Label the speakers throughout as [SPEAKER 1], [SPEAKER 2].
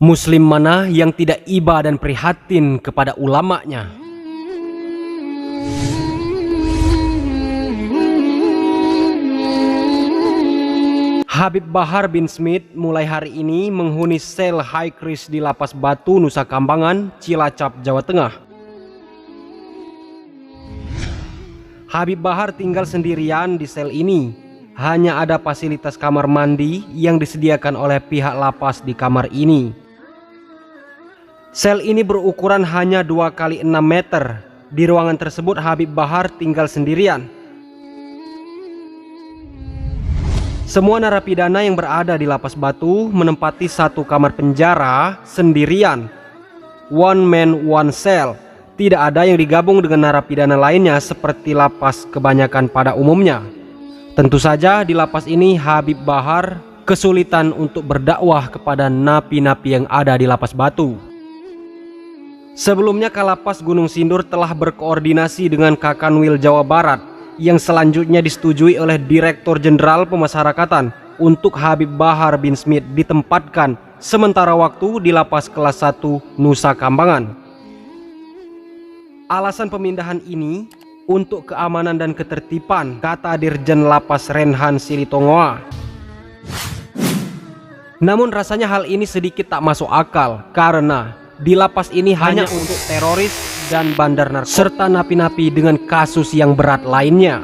[SPEAKER 1] Muslim mana yang tidak iba dan prihatin kepada ulamanya? Habib Bahar bin Smith mulai hari ini menghuni sel High Kris di Lapas Batu, Nusa Kambangan, Cilacap, Jawa Tengah. Habib Bahar tinggal sendirian di sel ini. Hanya ada fasilitas kamar mandi yang disediakan oleh pihak lapas di kamar ini. Sel ini berukuran hanya 2 kali 6 meter. Di ruangan tersebut Habib Bahar tinggal sendirian. Semua narapidana yang berada di Lapas Batu menempati satu kamar penjara sendirian. One man, one cell. Tidak ada yang digabung dengan narapidana lainnya seperti lapas kebanyakan pada umumnya. Tentu saja di lapas ini Habib Bahar kesulitan untuk berdakwah kepada napi-napi yang ada di Lapas Batu. Sebelumnya Kalapas Gunung Sindur telah berkoordinasi dengan Kakanwil Jawa Barat yang selanjutnya disetujui oleh Direktur Jenderal Pemasyarakatan untuk Habib Bahar bin Smith ditempatkan sementara waktu di Lapas Kelas 1 Nusa Kambangan. Alasan pemindahan ini untuk keamanan dan ketertiban, kata Dirjen Lapas Renhan Silitongoa. Namun rasanya hal ini sedikit tak masuk akal karena di lapas ini hanya untuk teroris dan bandar narkoba serta napi-napi dengan kasus yang berat lainnya.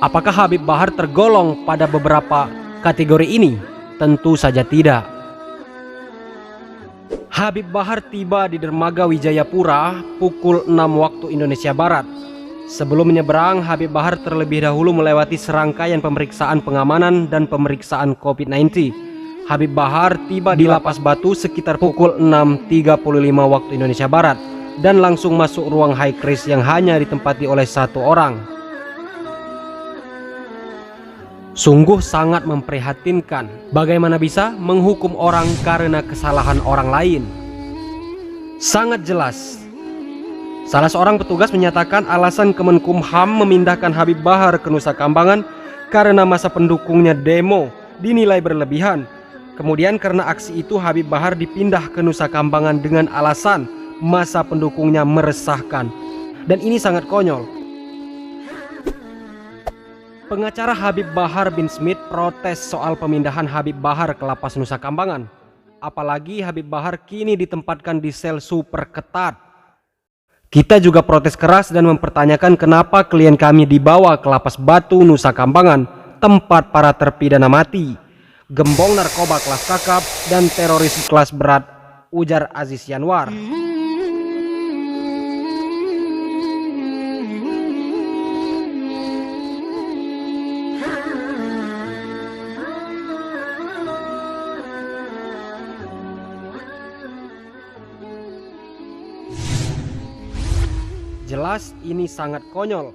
[SPEAKER 1] Apakah Habib Bahar tergolong pada beberapa kategori ini? Tentu saja tidak. Habib Bahar tiba di dermaga Wijayapura pukul 6 waktu Indonesia Barat. Sebelum menyeberang, Habib Bahar terlebih dahulu melewati serangkaian pemeriksaan pengamanan dan pemeriksaan COVID-19. Habib Bahar tiba di Lapas Batu sekitar pukul 6.35 waktu Indonesia Barat dan langsung masuk ruang High Kris yang hanya ditempati oleh 1 orang. Sungguh sangat memprihatinkan. Bagaimana bisa menghukum orang karena kesalahan orang lain? Sangat jelas. Salah seorang petugas menyatakan alasan Kemenkumham memindahkan Habib Bahar ke Nusa Kambangan karena masa pendukungnya demo dinilai berlebihan. Kemudian karena aksi itu Habib Bahar dipindah ke Nusa Kambangan dengan alasan masa pendukungnya meresahkan. Dan ini sangat konyol. Pengacara Habib Bahar bin Smith protes soal pemindahan Habib Bahar ke Lapas Nusa Kambangan. Apalagi Habib Bahar kini ditempatkan di sel super ketat. Kita juga protes keras dan mempertanyakan kenapa klien kami dibawa ke Lapas Batu, Nusa Kambangan, tempat para terpidana mati, gembong narkoba kelas kakap, dan teroris kelas berat, ujar Aziz Yanwar. Jelas ini sangat konyol,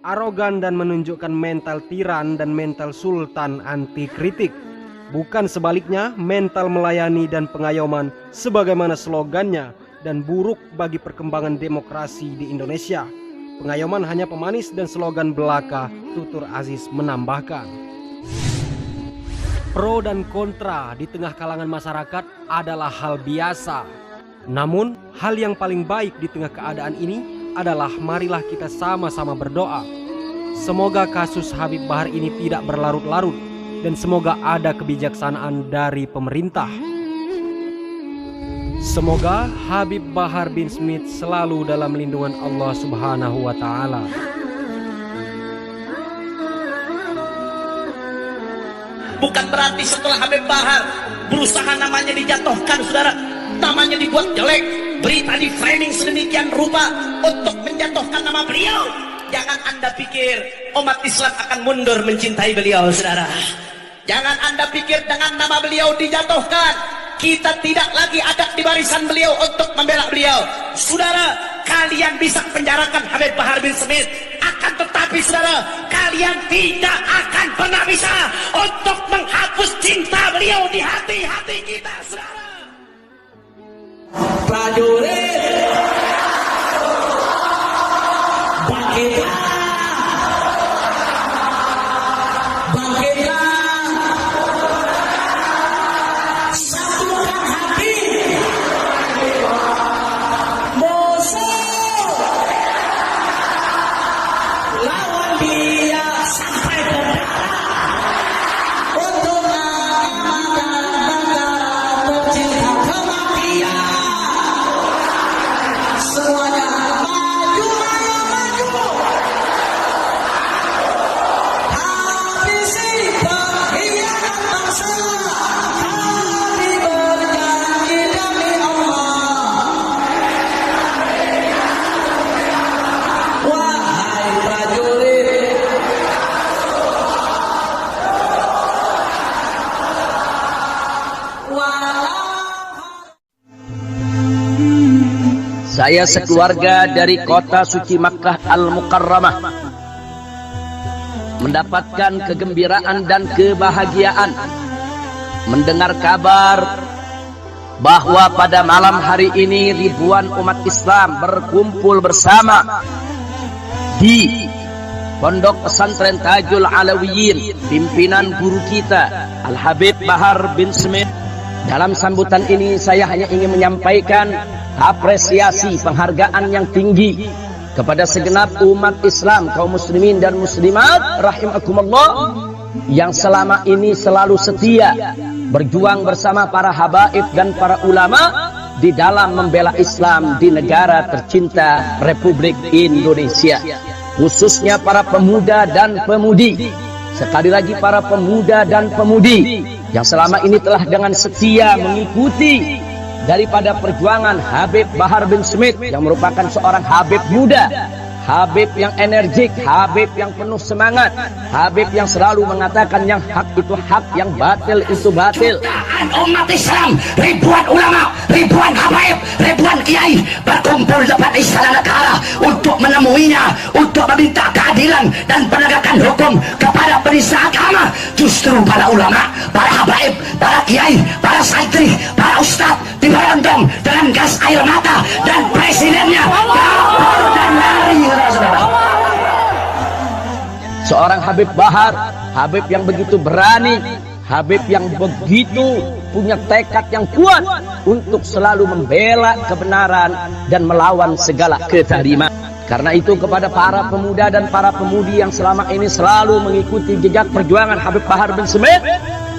[SPEAKER 1] arogan dan menunjukkan mental tiran dan mental sultan anti kritik. Bukan sebaliknya, mental melayani dan pengayoman sebagaimana slogannya dan buruk bagi perkembangan demokrasi di Indonesia. Pengayoman hanya pemanis dan slogan belaka, tutur Aziz menambahkan. Pro dan kontra di tengah kalangan masyarakat adalah hal biasa. Namun, hal yang paling baik di tengah keadaan ini adalah marilah kita sama-sama berdoa. Semoga kasus Habib Bahar ini tidak berlarut-larut dan semoga ada kebijaksanaan dari pemerintah. Semoga Habib Bahar bin Smith selalu dalam lindungan Allah Subhanahu wa Ta'ala.
[SPEAKER 2] Bukan berarti setelah Habib Bahar berusaha namanya dijatuhkan, saudara, namanya dibuat jelek, berita di framing sedemikian rupa untuk menjatuhkan nama beliau. Jangan Anda pikir umat Islam akan mundur mencintai beliau, saudara. Jangan Anda pikir dengan nama beliau dijatuhkan, kita tidak lagi ada di barisan beliau untuk membela beliau. Saudara, kalian bisa penjarakan Habib Bahar bin Smith, akan tetapi saudara, kalian tidak akan pernah bisa untuk menghapus cinta beliau di hati-hati kita, saudara. Prajurit, bangkitlah, bangkitlah, satukan hati.
[SPEAKER 3] Saya sekeluarga dari kota suci Makkah Al-Mukarramah mendapatkan kegembiraan dan kebahagiaan mendengar kabar bahwa pada malam hari ini ribuan umat Islam berkumpul bersama di Pondok Pesantren Tajul Alawiyin, pimpinan guru kita Al-Habib Bahar bin Smith. Dalam sambutan ini saya hanya ingin menyampaikan apresiasi penghargaan yang tinggi kepada segenap umat Islam, kaum muslimin dan muslimat rahimakumullah, yang selama ini selalu setia berjuang bersama para habaib dan para ulama di dalam membela Islam di negara tercinta Republik Indonesia, khususnya para pemuda dan pemudi. Sekali lagi para pemuda dan pemudi yang selama ini telah dengan setia mengikuti daripada perjuangan Habib Bahar bin Smith, yang merupakan seorang Habib muda, Habib yang energik, Habib yang penuh semangat, Habib yang selalu mengatakan yang hak itu hak, yang batil itu batil.
[SPEAKER 2] Umat Islam, ribuan ulama, ribuan habaib, ribuan kiai berkumpul depan istana negara untuk menemuinya, untuk meminta keadilan dan penegakan hukum kepada penista agama. Justru para ulama, para habaib, para kiai, para santri, para ustadz diberondong dengan gas air mata, dan presidennya kabur dan lari.
[SPEAKER 3] Seorang Habib Bahar, Habib yang begitu berani, Habib yang begitu punya tekad yang kuat untuk selalu membela kebenaran dan melawan segala kezaliman. Karena itu kepada para pemuda dan para pemudi yang selama ini selalu mengikuti jejak perjuangan Habib Bahar bin Smith,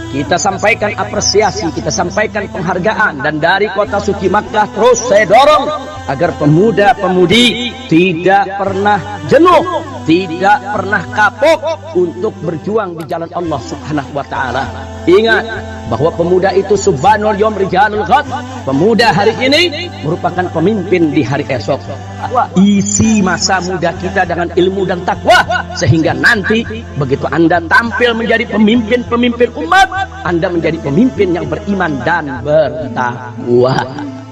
[SPEAKER 3] kita sampaikan apresiasi, kita sampaikan penghargaan. Dan dari kota suci Makkah terus saya dorong agar pemuda-pemudi tidak pernah jenuh, tidak pernah kapok untuk berjuang di jalan Allah Subhanahu wa taala. Ingat bahwa pemuda itu subhanul yawm rijalul ghad. Pemuda hari ini merupakan pemimpin di hari esok. Isi masa muda kita dengan ilmu dan takwa, sehingga nanti begitu Anda tampil menjadi pemimpin-pemimpin umat, Anda menjadi pemimpin yang beriman dan bertakwa.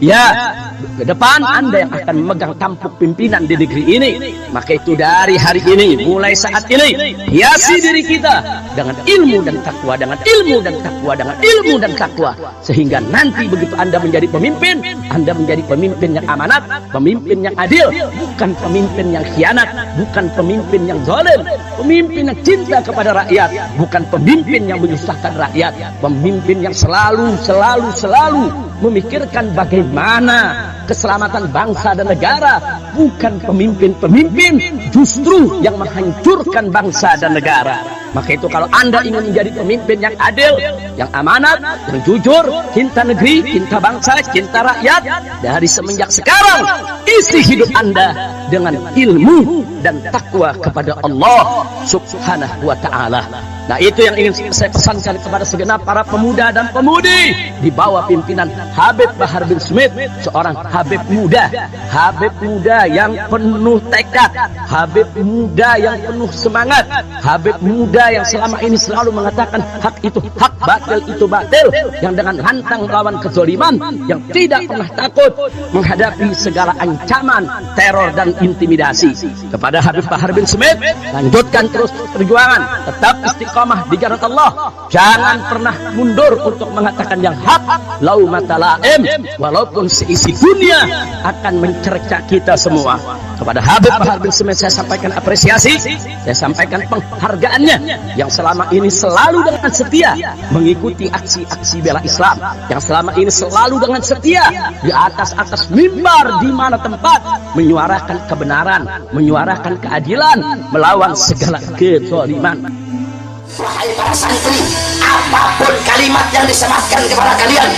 [SPEAKER 3] Ya, ke depan Anda yang akan memegang tampuk pimpinan di negeri ini. Maka itu dari hari ini, mulai saat ini, hiasi diri kita dengan ilmu dan takwa, dengan ilmu dan takwa, dengan ilmu dan takwa, sehingga nanti begitu Anda menjadi pemimpin, Anda menjadi pemimpin yang amanat, pemimpin yang adil, bukan pemimpin yang khianat, bukan pemimpin yang zalim, pemimpin yang cinta kepada rakyat, bukan pemimpin yang menyusahkan rakyat, pemimpin yang selalu memikirkan bagaimana keselamatan bangsa dan negara, bukan pemimpin-pemimpin justru yang menghancurkan bangsa dan negara. Maka itu kalau Anda ingin menjadi pemimpin yang adil, yang amanat, yang jujur, cinta negeri, cinta bangsa, cinta rakyat, dari semenjak sekarang isi hidup Anda dengan ilmu dan takwa kepada Allah Subhanahu wa taala. Nah, itu yang ingin saya pesankan kepada segenap para pemuda dan pemudi di bawah pimpinan Habib Bahar bin Smith, seorang Habib muda yang penuh tekad, Habib muda yang penuh semangat, Habib muda yang selama ini selalu mengatakan hak itu hak, batil itu batil, yang dengan lantang melawan kezaliman, yang tidak pernah takut menghadapi segala ancaman, teror dan intimidasi. Kepada Habib Bahar bin Smith, lanjutkan terus perjuangan, tetap istiqamah di jalan Allah, jangan pernah mundur untuk mengatakan yang hak, laumata laim, walaupun seisi dunia akan mencerca kita semua. Kepada Habib Bahar bin Smith saya sampaikan apresiasi, saya sampaikan penghargaannya, yang selama ini selalu dengan setia mengikuti aksi-aksi bela Islam, yang selama ini selalu dengan setia di atas mimbar di mana tempat menyuarakan kebenaran, menyuarakan keadilan, melawan segala kezaliman.
[SPEAKER 2] Wahai para santri, apapun kalimat yang disematkan kepada kalian,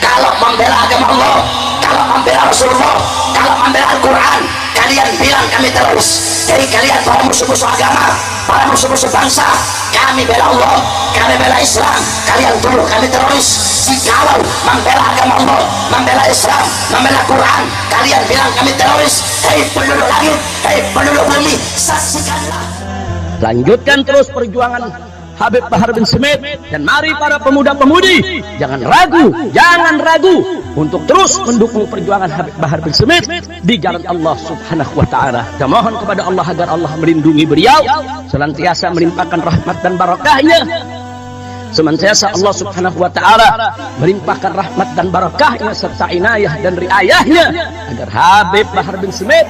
[SPEAKER 2] kalau membela agama Allah, kalau membela Rasulullah, kalau membela Al-Quran, kalian bilang kami teroris. Jadi kalian para musuh-musuh agama, para musuh-musuh bangsa, kami bela Allah, kami bela Islam, kalian tuduh kami teroris. Jikalau membela agama Allah, membela Islam, membela Quran, kalian bilang kami teroris. Hei penduduk langit, hei penduduk bumi, saksikanlah.
[SPEAKER 3] Lanjutkan terus perjuangan Habib Bahar bin Smith. Dan mari para pemuda-pemudi, jangan ragu untuk terus mendukung perjuangan Habib Bahar bin Smith di jalan Allah Subhanahu wa taala. Kita mohon kepada Allah agar Allah melindungi beliau, senantiasa melimpahkan rahmat dan barakahnya. Senantiasa Allah Subhanahu wa taala melimpahkan rahmat dan barakahnya serta inayah dan riayahnya agar Habib Bahar bin Smith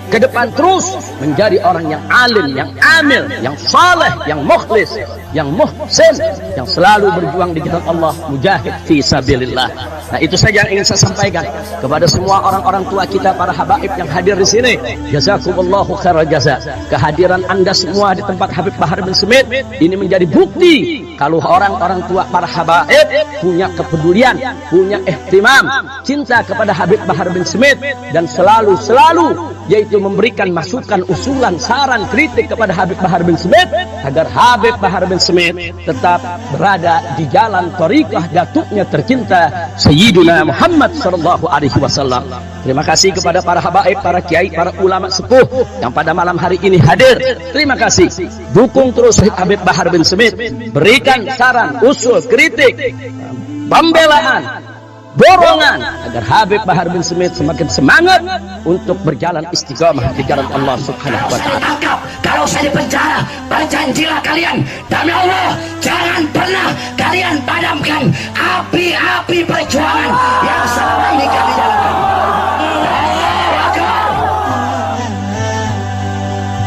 [SPEAKER 3] ke depan terus menjadi orang yang alim, yang amil, yang saleh, yang mukhlis, yang muhsin, yang selalu berjuang di jalan Allah, mujahid fi sabilillah. Nah, itu saja yang ingin saya sampaikan kepada semua orang-orang tua kita, para habaib yang hadir di sini. Jazakumullahu khairal jaza. Kehadiran Anda semua di tempat Habib Bahar bin Smith ini menjadi bukti kalau orang-orang tua para habaib punya kepedulian, punya ihtimam, cinta kepada Habib Bahar bin Smith, dan selalu yaitu memberikan masukan, usulan, saran, kritik kepada Habib Bahar bin Smith agar Habib Bahar bin Smith tetap berada di jalan thariqah datuknya tercinta Sayyidina Muhammad sallallahu alaihi wasallam. Terima kasih kepada para habaib, para kiai, para ulama sepuh yang pada malam hari ini hadir. Terima kasih. Dukung terus Habib Bahar bin Smith, berikan saran, usul, kritik, pembelaan, dorongan agar Habib Bahar bin Smith semakin semangat untuk berjalan istiqamah di jalan Allah Subhanahu wa taala.
[SPEAKER 2] Kalau saya penjara, berjanjilah kalian demi Allah, jangan pernah kalian padamkan api-api perjuangan yang selama ini kami jalankan.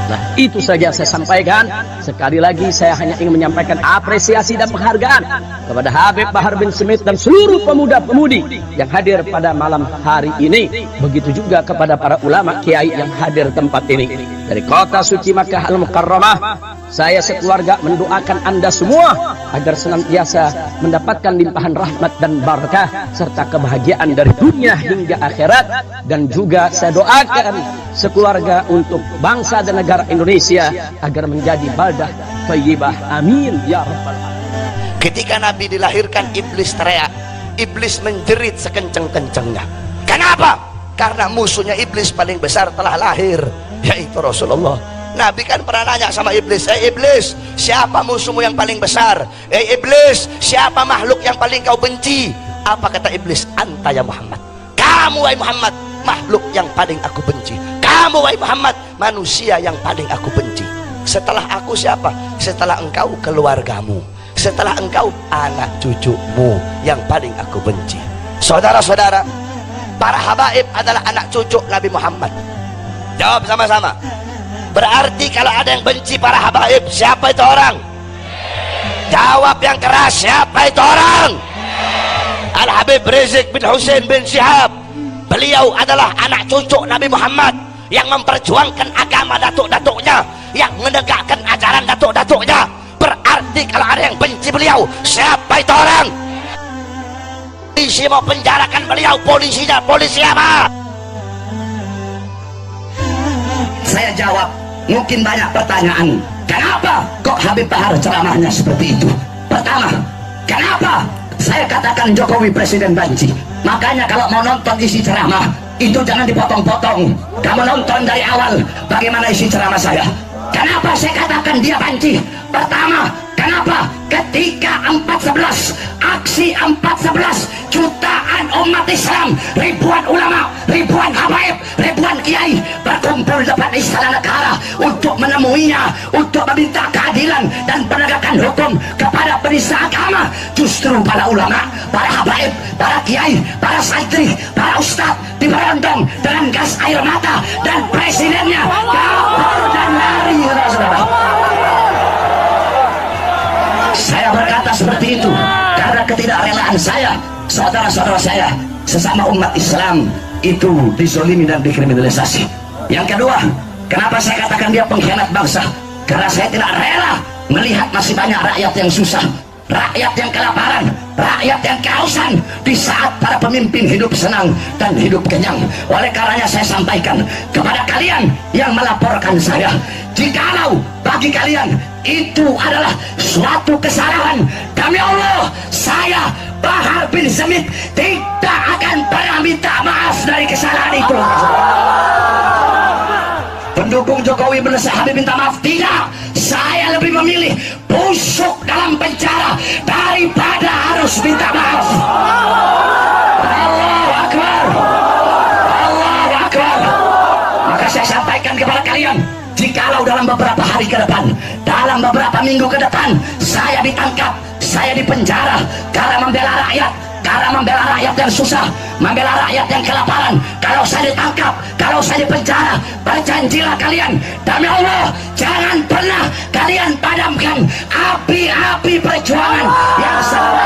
[SPEAKER 3] Nah, itu saja saya sampaikan. Sekali lagi saya hanya ingin menyampaikan apresiasi dan penghargaan kepada Habib Bahar bin Smith dan seluruh pemuda-pemudi yang hadir pada malam hari ini. Begitu juga kepada para ulama kiai yang hadir tempat ini. Dari kota suci Makkah Al-Mukarramah, saya sekeluarga mendoakan Anda semua agar senantiasa mendapatkan limpahan rahmat dan barakah serta kebahagiaan dari dunia hingga akhirat. Dan juga saya doakan sekeluarga untuk bangsa dan negara Indonesia agar menjadi baldah thayyibah. Amin ya rabbal alamin.
[SPEAKER 2] Ketika Nabi dilahirkan, iblis teriak, iblis menjerit sekenceng-kencengnya. Kenapa? Karena musuhnya iblis paling besar telah lahir, yaitu Rasulullah. Nabi kan pernah nanya sama iblis, iblis, siapa musuhmu yang paling besar? Iblis, siapa makhluk yang paling kau benci? Apa kata iblis? Anta ya Muhammad. Kamu wahai Muhammad, makhluk yang paling aku benci. Kamu wahai Muhammad, manusia yang paling aku benci. Setelah aku siapa? Setelah engkau, keluargamu. Setelah engkau, anak cucumu yang paling aku benci. Saudara-saudara, para habaib adalah anak cucu Nabi Muhammad. Jawab sama-sama. Berarti kalau ada yang benci para habaib, siapa itu orang? Jawab yang keras, siapa itu orang? Al-Habib Rizik bin Hussein bin Syihab. Beliau adalah anak cucu Nabi Muhammad yang memperjuangkan agama datuk-datuknya, yang menegakkan ajaran datuk-datuknya. Berarti kalau ada yang benci beliau, siapa itu orang? Polisi mau penjarakan beliau, polisinya polisi apa? Saya jawab, mungkin banyak pertanyaan. Kenapa kok Habib Bahar ceramahnya seperti itu? Pertama, kenapa saya katakan Jokowi presiden banci? Makanya kalau mau nonton isi ceramah itu jangan dipotong-potong. Kamu nonton dari awal bagaimana isi ceramah saya. Kenapa saya katakan dia banci? Pertama, kenapa ketika 4.11, aksi 4.11, jutaan umat Islam, ribuan ulama, ribuan habaib, ribuan kiai berkumpul depan istana negara untuk menemuinya, untuk meminta keadilan dan penegakan hukum kepada penista agama. Justru para ulama, para habaib, para kiai, para santri, para ustadz diberondong dengan gas air mata, dan presidennya kabur dan lari. Saudara, saya berkata seperti itu karena ketidakrelaan saya, saudara-saudara saya sesama umat Islam itu dizolimi dan dikriminalisasi. Yang kedua, kenapa saya katakan dia pengkhianat bangsa? Karena saya tidak rela melihat masih banyak rakyat yang susah, rakyat yang kelaparan, rakyat yang kehausan di saat para pemimpin hidup senang dan hidup kenyang. Oleh karenanya saya sampaikan kepada kalian yang melaporkan saya, jikalau bagi kalian itu adalah suatu kesalahan, demi Allah saya Bahar bin Smith tidak akan pernah minta maaf dari kesalahan itu. Pendukung Jokowi mendesak Habib minta maaf, tidak. Saya lebih memilih busuk dalam penjara daripada harus minta maaf. Allahu Akbar. Allahu Akbar. Maka saya sampaikan kepada kalian, jikalau dalam beberapa hari ke depan, dalam beberapa minggu ke depan, saya ditangkap, saya dipenjara karena membela rakyat, karena membela rakyat yang susah, membela rakyat yang kelaparan. Kalau saya ditangkap, kalau saya dipenjara, berjanjilah kalian, demi Allah, jangan pernah kalian padamkan api-api perjuangan yang selama